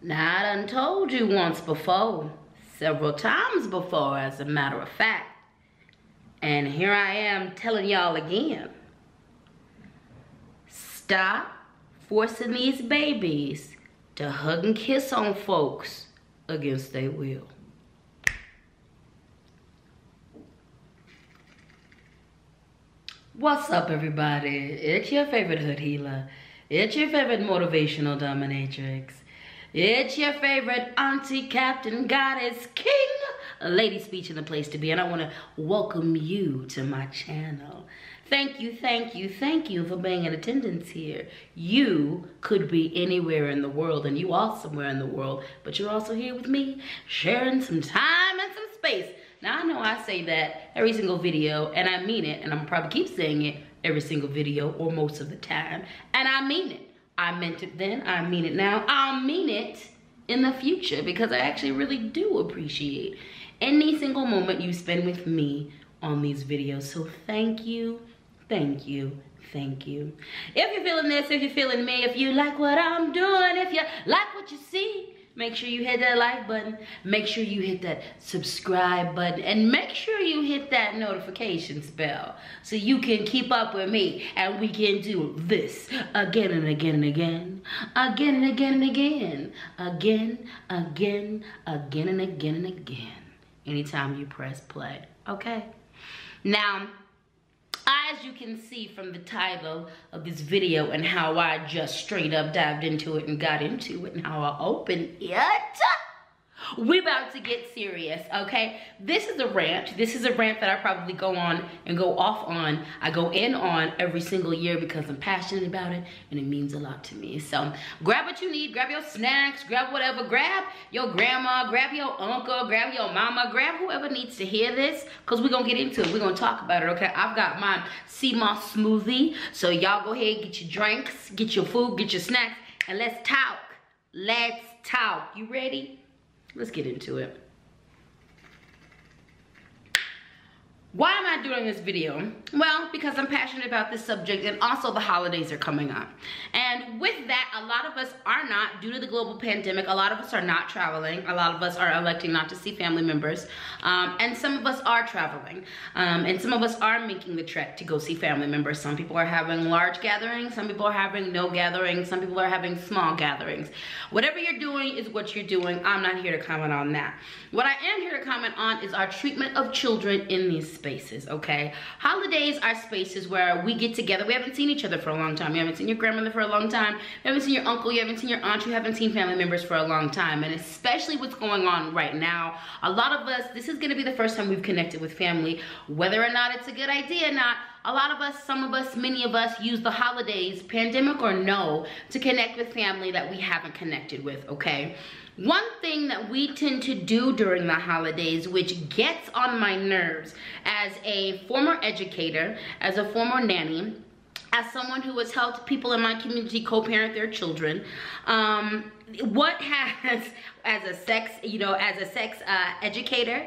Now, I done told you once before, several times before, as a matter of fact. And here I am telling y'all again. Stop forcing these babies to hug and kiss on folks against their will. What's up, everybody? It's your favorite hood healer. It's your favorite motivational dominatrix. It's your favorite auntie, captain, goddess, king, LadySpeech in the place to be. And I want to welcome you to my channel. Thank you for being in attendance here. You could be anywhere in the world, and you are somewhere in the world, but you're also here with me, sharing some time and some space. Now, I know I say that every single video, and I mean it, and I'm probably keep saying it every single video or most of the time, and I mean it. I meant it then, I mean it now, I'll mean it in the future, because I actually really do appreciate any single moment you spend with me on these videos. So thank you, thank you, thank you. If you're feeling this, if you're feeling me, if you like what I'm doing, if you like what you see, make sure you hit that like button, make sure you hit that subscribe button, and make sure you hit that notifications bell so you can keep up with me and we can do this again and again and again, again and again and again, again and again and again, anytime you press play, okay? Now, as you can see from the title of this video and how I just straight up dived into it and got into it and how I opened it, we about to get serious, okay? This is a rant. This is a rant that I probably go on and go off on. I go in on every single year because I'm passionate about it and it means a lot to me. So grab what you need, grab your snacks, grab whatever, grab your grandma, grab your uncle, grab your mama, grab whoever needs to hear this, because we're gonna get into it. We're gonna talk about it, okay? I've got my sea moss smoothie, so y'all go ahead, get your drinks, get your food, get your snacks, and let's talk. Let's talk. You ready? Let's get into it. Why am I doing this video? Well, because I'm passionate about this subject, and also the holidays are coming up. And with that, a lot of us are not, due to the global pandemic, a lot of us are not traveling. A lot of us are electing not to see family members. And some of us are traveling. And some of us are making the trek to go see family members. Some people are having large gatherings. Some people are having no gatherings. Some people are having small gatherings. Whatever you're doing is what you're doing. I'm not here to comment on that. What I am here to comment on is our treatment of children in these spaces, okay? Holidays are spaces where we get together. We haven't seen each other for a long time. You haven't seen your grandmother for a long time. You haven't seen your uncle. You haven't seen your aunt. You haven't seen family members for a long time. And especially what's going on right now, a lot of us, this is gonna be the first time we've connected with family, whether or not it's a good idea or not. A lot of us, some of us, many of us use the holidays, pandemic or no, to connect with family that we haven't connected with, okay? One thing that we tend to do during the holidays, which gets on my nerves as a former educator, as a former nanny, as someone who has helped people in my community co-parent their children, what has, as a sex educator,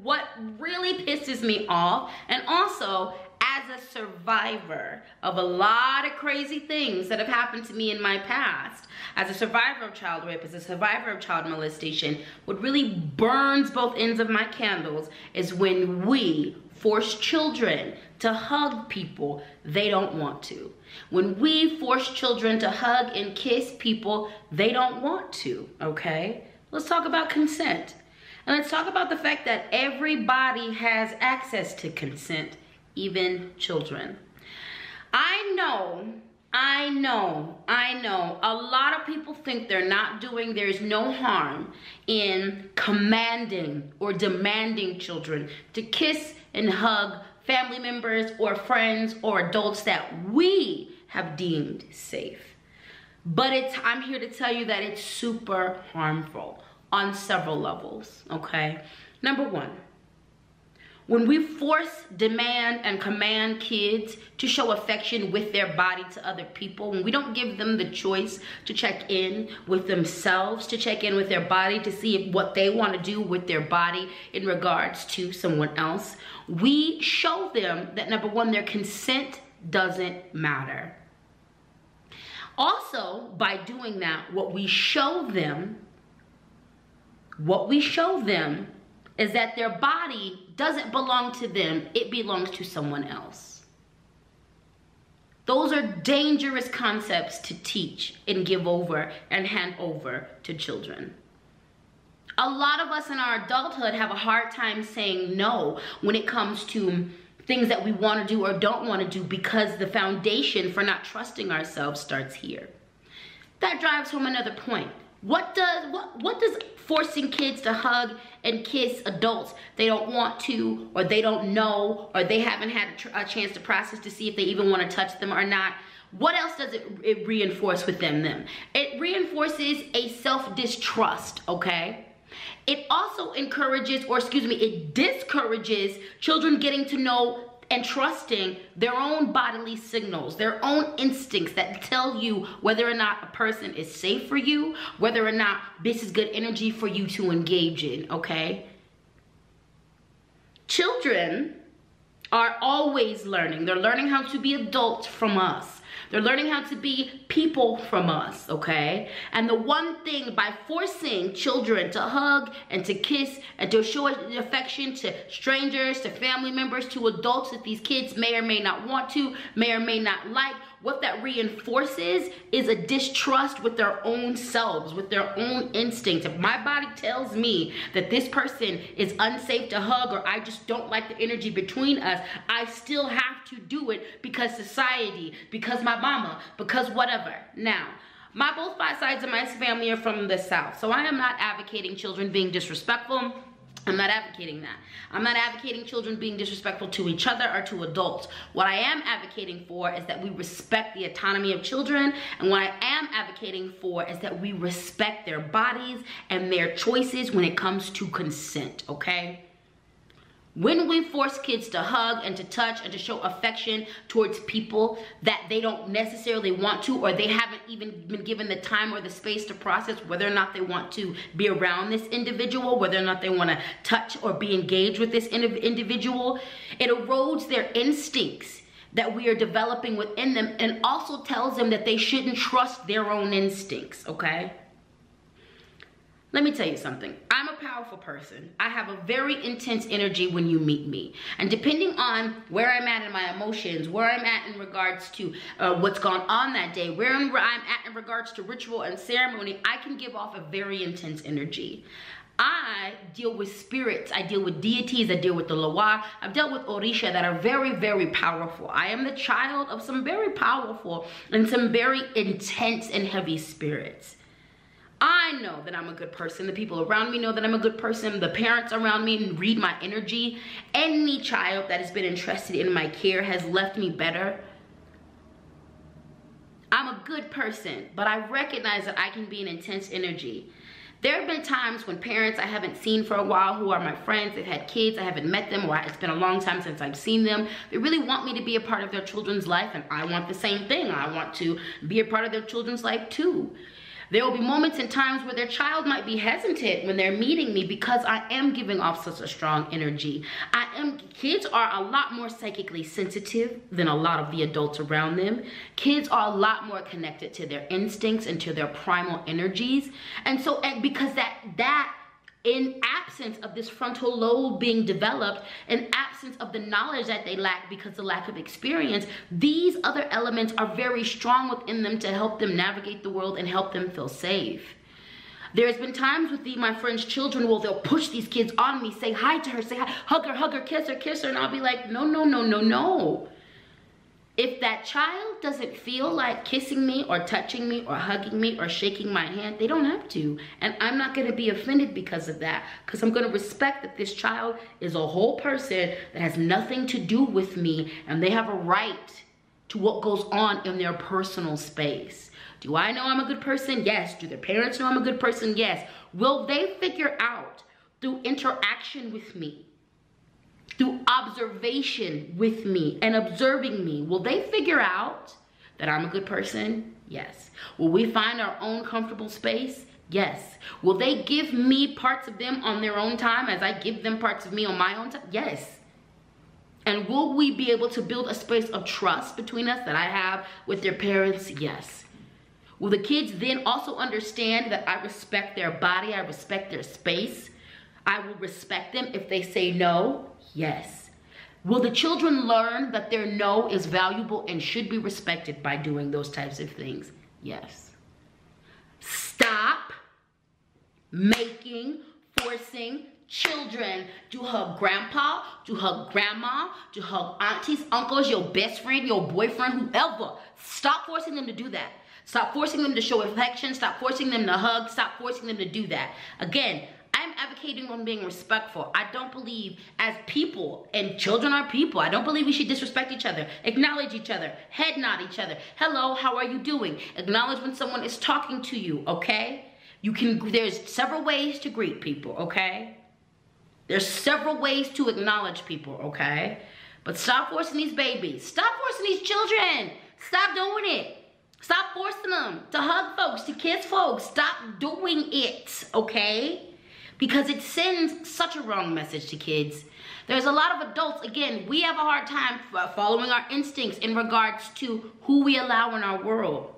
what really pisses me off, and also as a survivor of a lot of crazy things that have happened to me in my past, as a survivor of child rape, as a survivor of child molestation, what really burns both ends of my candles is when we force children to hug people they don't want to. When we force children to hug and kiss people they don't want to, okay? Let's talk about consent. And let's talk about the fact that everybody has access to consent, even children. I know, a lot of people think they're not doing, there's no harm in commanding or demanding children to kiss and hug family members or friends or adults that we have deemed safe. But I'm here to tell you that it's super harmful on several levels, okay? Number one, when we force, demand, and command kids to show affection with their body to other people, when we don't give them the choice to check in with themselves, to check in with their body, to see what they want to do with their body in regards to someone else, we show them that, number one, their consent doesn't matter. Also, by doing that, what we show them is that their body doesn't belong to them, it belongs to someone else. Those are dangerous concepts to teach and give over and hand over to children. A lot of us in our adulthood have a hard time saying no when it comes to things that we want to do or don't want to do, because the foundation for not trusting ourselves starts here. That drives home another point. What does forcing kids to hug and kiss adults they don't want to, or they don't know, or they haven't had a chance to process to see if they even want to touch them or not, what else does it reinforce within them? It reinforces a self-distrust, okay? It also encourages, it discourages children getting to know and trusting their own bodily signals, their own instincts that tell you whether or not a person is safe for you, whether or not this is good energy for you to engage in, okay? Children are always learning. They're learning how to be adults from us. They're learning how to be people from us, okay? And the one thing, by forcing children to hug and to kiss and to show affection to strangers, to family members, to adults that these kids may or may not want to, may or may not like, what that reinforces is a distrust with their own selves, with their own instincts. If my body tells me that this person is unsafe to hug, or I just don't like the energy between us, I still have to do it because society, because my mama, because whatever. Now, both sides of my family are from the South, so I am not advocating children being disrespectful. I'm not advocating that. I'm not advocating children being disrespectful to each other or to adults. What I am advocating for is that we respect the autonomy of children, and what I am advocating for is that we respect their bodies and their choices when it comes to consent, okay? When we force kids to hug and to touch and to show affection towards people that they don't necessarily want to, or they haven't even been given the time or the space to process whether or not they want to be around this individual, whether or not they want to touch or be engaged with this individual, it erodes their instincts that we are developing within them, and also tells them that they shouldn't trust their own instincts, okay? Let me tell you something. I'm a powerful person. I have a very intense energy when you meet me. And depending on where I'm at in my emotions, where I'm at in regards to what's gone on that day, where I'm at in regards to ritual and ceremony, I can give off a very intense energy. I deal with spirits, I deal with deities, I deal with the Loa, I've dealt with Orisha that are very, very powerful. I am the child of some very powerful and some very intense and heavy spirits. I know that I'm a good person. The people around me know that I'm a good person. The parents around me read my energy. Any child that has been entrusted in my care has left me better. I'm a good person, but I recognize that I can be an intense energy. There have been times when parents I haven't seen for a while, who are my friends, they've had kids, I haven't met them, or it's been a long time since I've seen them. They really want me to be a part of their children's life, and I want the same thing. I want to be a part of their children's life too. There will be moments and times where their child might be hesitant when they're meeting me because I am giving off such a strong energy. Kids are a lot more psychically sensitive than a lot of the adults around them. Kids are a lot more connected to their instincts and to their primal energies. And because that in absence of this frontal lobe being developed, in absence of the knowledge that they lack because of the lack of experience, these other elements are very strong within them to help them navigate the world and help them feel safe. There's been times with my friends' children where they'll push these kids on me, say hi to her, say hi, hug her, kiss her, and I'll be like, no, no, no, no, no. If that child doesn't feel like kissing me or touching me or hugging me or shaking my hand, they don't have to. And I'm not going to be offended because of that, because I'm going to respect that this child is a whole person that has nothing to do with me, and they have a right to what goes on in their personal space. Do I know I'm a good person? Yes. Do their parents know I'm a good person? Yes. Will they figure out through interaction with me, through observation with me and observing me, will they figure out that I'm a good person? Yes. Will we find our own comfortable space? Yes. Will they give me parts of them on their own time as I give them parts of me on my own time? Yes. And will we be able to build a space of trust between us that I have with their parents? Yes. Will the kids then also understand that I respect their body, I respect their space? I will respect them if they say no? Yes. Will the children learn that their no is valuable and should be respected by doing those types of things? Yes. Stop forcing children to hug grandpa, to hug grandma, to hug aunties, uncles, your best friend, your boyfriend, whoever. Stop forcing them to do that. Stop forcing them to show affection. Stop forcing them to hug. Stop forcing them to do that. Again, I'm advocating on being respectful. I don't believe as people, and children are people, I don't believe we should disrespect each other, acknowledge each other, head nod each other. Hello, how are you doing? Acknowledge when someone is talking to you, okay? There's several ways to greet people, okay? There's several ways to acknowledge people, okay? But stop forcing these babies. Stop forcing these children. Stop doing it. Stop forcing them to hug folks, to kiss folks. Stop doing it, okay? Because it sends such a wrong message to kids. There's a lot of adults, again, we have a hard time following our instincts in regards to who we allow in our world.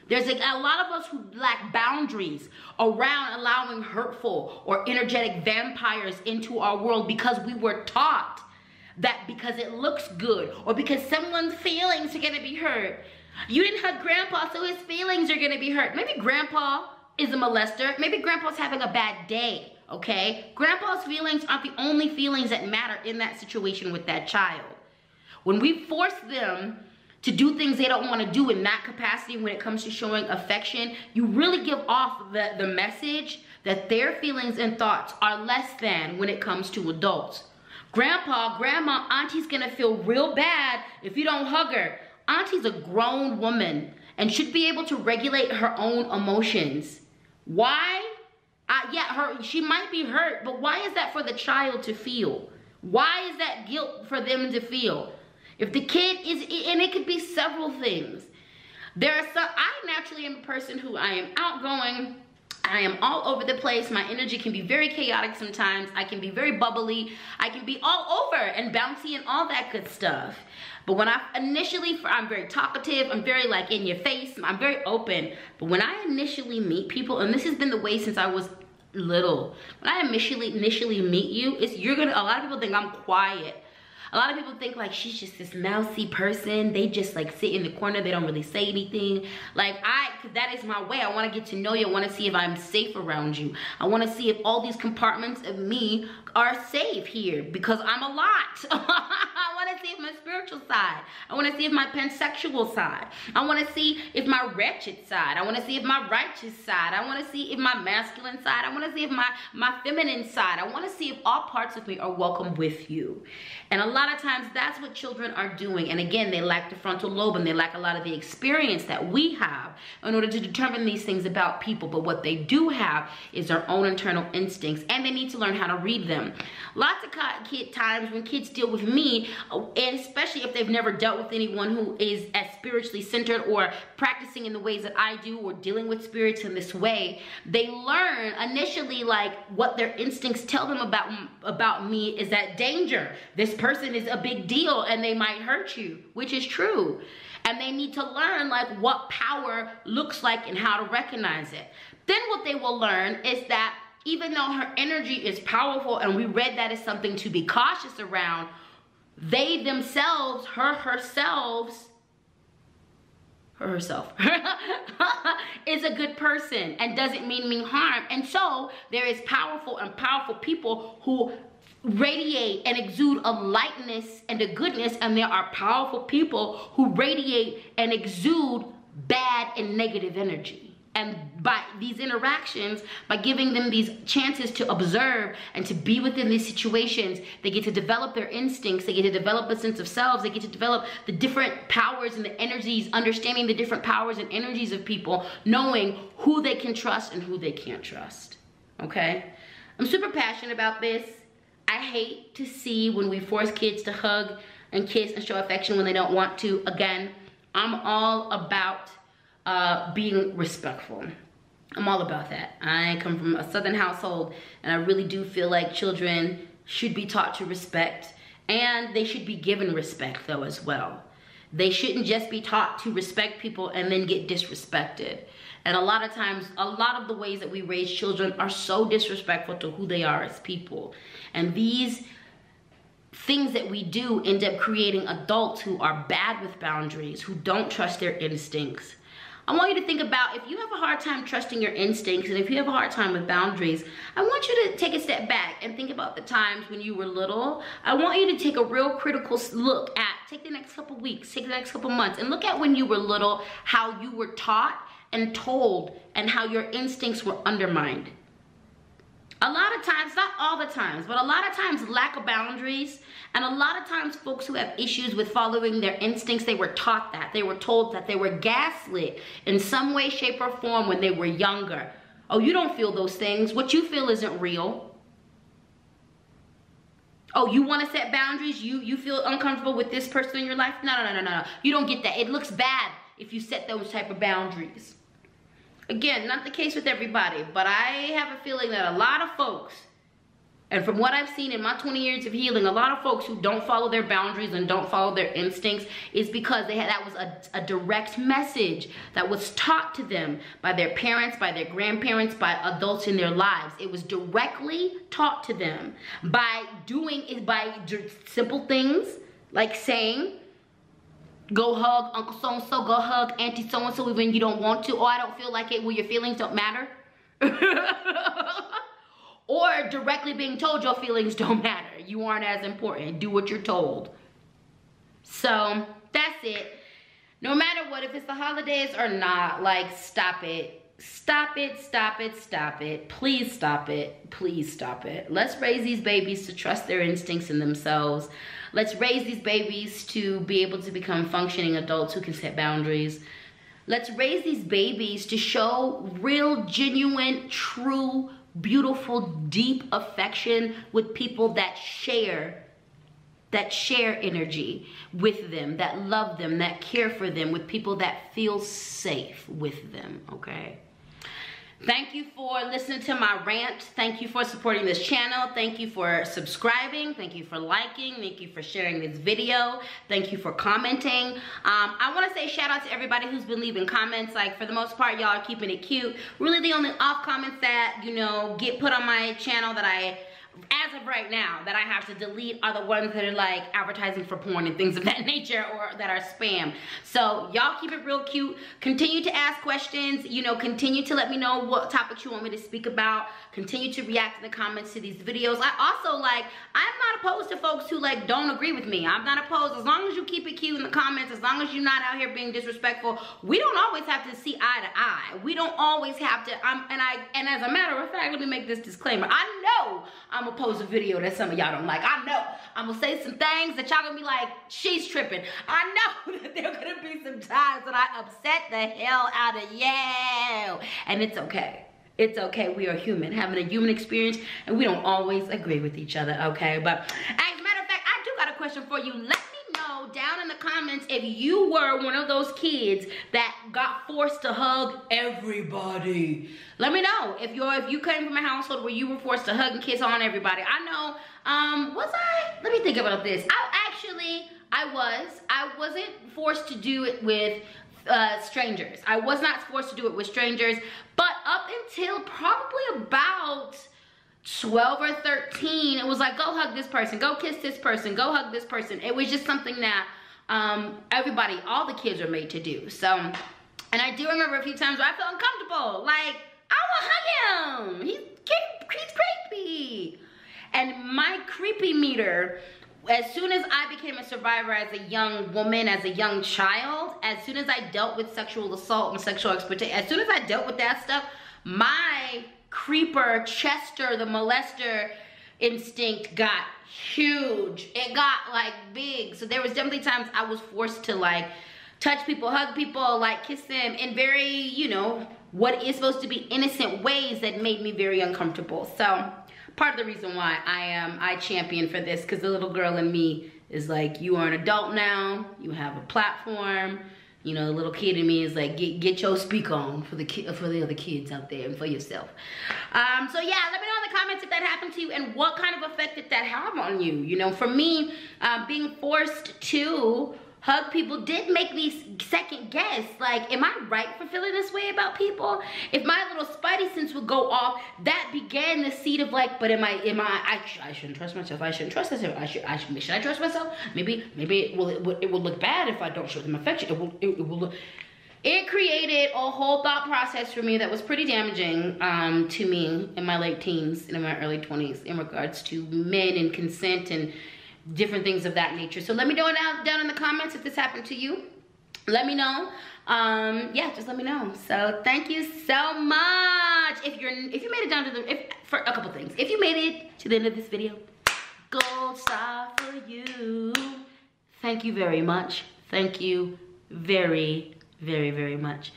There's a lot of us who lack boundaries around allowing hurtful or energetic vampires into our world because we were taught that because it looks good or because someone's feelings are going to be hurt. You didn't hug grandpa, so his feelings are going to be hurt. Maybe grandpa is a molester. Maybe grandpa's having a bad day, okay? Grandpa's feelings aren't the only feelings that matter in that situation with that child. When we force them to do things they don't want to do in that capacity when it comes to showing affection, you really give off the message that their feelings and thoughts are less than when it comes to adults. Grandpa, grandma, auntie's gonna feel real bad if you don't hug her. Auntie's a grown woman and should be able to regulate her own emotions. Why? She might be hurt, but why is that for the child to feel? Why is that guilt for them to feel? If the kid is, and it could be several things. I naturally am a person who I am outgoing. I am all over the place. My energy can be very chaotic sometimes. I can be very bubbly. I can be all over and bouncy and all that good stuff. But when I'm very talkative. I'm very like in your face. I'm very open. But when I initially meet people, and this has been the way since I was little. When I initially meet you, a lot of people think I'm quiet. A lot of people think like she's just this mousy person. They just like sit in the corner. They don't really say anything. Like that is my way. I want to get to know you. I want to see if I'm safe around you. I want to see if all these compartments of me are safe here because I'm a lot. I want to see if my spiritual side. I want to see if my pansexual side. I want to see if my wretched side. I want to see if my righteous side. I want to see if my masculine side. I want to see if my feminine side. I want to see if all parts of me are welcome with you. And a lot of times that's what children are doing. And again, they lack the frontal lobe and they lack a lot of the experience that we have in order to determine these things about people. But what they do have is their own internal instincts, and they need to learn how to read them. Lots of times when kids deal with me, and especially if they've never dealt with anyone who is as spiritually centered or practicing in the ways that I do or dealing with spirits in this way, they learn initially like what their instincts tell them about me is that danger. This person is a big deal and they might hurt you, which is true. And they need to learn like what power looks like and how to recognize it. Then what they will learn is that even though her energy is powerful and we read that as something to be cautious around, they themselves, herself is a good person and doesn't mean harm. And so there is powerful people who radiate and exude a lightness and a goodness, and there are powerful people who radiate and exude bad and negative energy. And by these interactions, by giving them these chances to observe and to be within these situations, they get to develop their instincts, they get to develop a sense of selves, they get to develop the different powers and the energies, understanding the different powers and energies of people, knowing who they can trust and who they can't trust, okay? I'm super passionate about this. I hate to see when we force kids to hug and kiss and show affection when they don't want to. Again, I'm all about being respectful. I'm all about that. I come from a Southern household, and I really do feel like children should be taught to respect, and they should be given respect though as well. They shouldn't just be taught to respect people and then get disrespected. And a lot of times, a lot of the ways that we raise children are so disrespectful to who they are as people. And these things that we do end up creating adults who are bad with boundaries, who don't trust their instincts. I want you to think about, if you have a hard time trusting your instincts and if you have a hard time with boundaries, I want you to take a step back and think about the times when you were little. I want you to take a real critical look at, take the next couple weeks, take the next couple months, and look at when you were little, how you were taught and told, and how your instincts were undermined. A lot of times, not all the times, but a lot of times lack of boundaries, and a lot of times folks who have issues with following their instincts, they were taught that, they were told that, they were gaslit in some way, shape, or form when they were younger. Oh, you don't feel those things. What you feel isn't real. Oh, you want to set boundaries? You feel uncomfortable with this person in your life? No. You don't get that. It looks bad if you set those type of boundaries. Again, not the case with everybody, but I have a feeling that a lot of folks, and from what I've seen in my 20 years of healing, a lot of folks who don't follow their boundaries and don't follow their instincts is because that was a direct message that was taught to them by their parents, by their grandparents, by adults in their lives. It was directly taught to them by simple things like saying, go hug Uncle so-and-so, go hug Auntie so-and-so even you don't want to. Oh, I don't feel like it. Well, your feelings don't matter. Or directly being told your feelings don't matter. You aren't as important. Do what you're told. So that's it. No matter what, if it's the holidays or not, like, stop it. Stop it, stop it, stop it. Please stop it. Please stop it. Let's raise these babies to trust their instincts in themselves. Let's raise these babies to be able to become functioning adults who can set boundaries. Let's raise these babies to show real, genuine, true, beautiful, deep affection with people that share energy with them, that love them, that care for them, with people that feel safe with them, okay? Thank you for listening to my rant. Thank you for supporting this channel. Thank you for subscribing. Thank you for liking. Thank you for sharing this video. Thank you for commenting. I want to say shout out to everybody who's been leaving comments. Like, for the most part, y'all are keeping it cute. Really, the only off comments that, you know, get put on my channel that as of right now, that I have to delete are the ones that are like advertising for porn and things of that nature, or that are spam. So y'all keep it real cute. Continue to ask questions, you know, continue to let me know what topics you want me to speak about. Continue to react in the comments to these videos. I also, like, I'm not opposed to folks who, like, don't agree with me. I'm not opposed, as long as you keep it cute in the comments, as long as you're not out here being disrespectful. We don't always have to see eye to eye. We don't always have to, and as a matter of fact, let me make this disclaimer. I know I'm gonna post a video that some of y'all don't like. I know I'm gonna say some things that y'all gonna be like, she's tripping. I know that there are gonna be some times that I upset the hell out of you, and it's okay. It's okay. We are human, having a human experience, and we don't always agree with each other, okay? But as a matter of fact, I do got a question for you. Let me know down in the comments if you were one of those kids that got forced to hug everybody. Let me know if you came from a household where you were forced to hug and kiss on everybody. I know, let me think about this. I wasn't forced to do it with strangers. I was not forced to do it with strangers, but up until probably about 12 or 13, it was like, go hug this person, go kiss this person, go hug this person. It was just something that everybody, all the kids were made to do. So, and I do remember a few times where I felt uncomfortable, like, I want to hug him, he's creepy. And my creepy meter, as soon as I became a survivor as a young woman, as a young child, as soon as I dealt with sexual assault and sexual exploitation, as soon as I dealt with that stuff, my creeper, Chester, the molester instinct got huge. It got, like, big. So there was definitely times I was forced to, like, touch people, hug people, like, kiss them in very, you know, what is supposed to be innocent ways that made me very uncomfortable. So part of the reason why I champion for this, because the little girl in me is like, you are an adult now, you have a platform. You know, the little kid in me is like, get your speak on for the other kids out there and for yourself. So yeah, let me know in the comments if that happened to you and what kind of effect did that have on you. You know, for me, being forced to hug people did make me second guess. Like, am I right for feeling this way about people? If my little spidey sense would go off, that began the seed of like, but I shouldn't trust myself. I shouldn't trust myself. Should I trust myself? Maybe it will look bad if I don't show them affection. It created a whole thought process for me that was pretty damaging to me in my late teens and in my early 20s in regards to men and consent and different things of that nature. So let me know down in the comments if this happened to you. Let me know. Yeah, just let me know. So thank you so much. If you made it down to for a couple things. If you made it to the end of this video, gold star for you. Thank you very much. Thank you very, very, very much.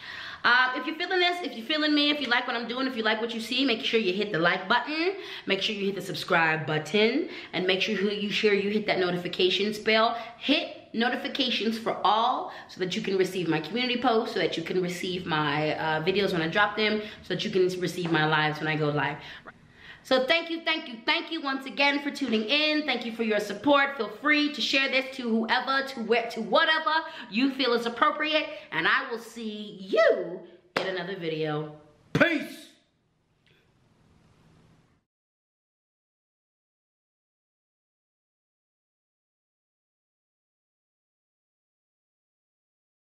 If you're feeling this, if you're feeling me, if you like what I'm doing, if you like what you see, make sure you hit the like button, make sure you hit the subscribe button, and make sure you hit that notifications bell. Hit notifications for all so that you can receive my community posts, so that you can receive my videos when I drop them, so that you can receive my lives when I go live. So thank you once again for tuning in. Thank you for your support. Feel free to share this to whoever, to whatever you feel is appropriate. And I will see you in another video. Peace!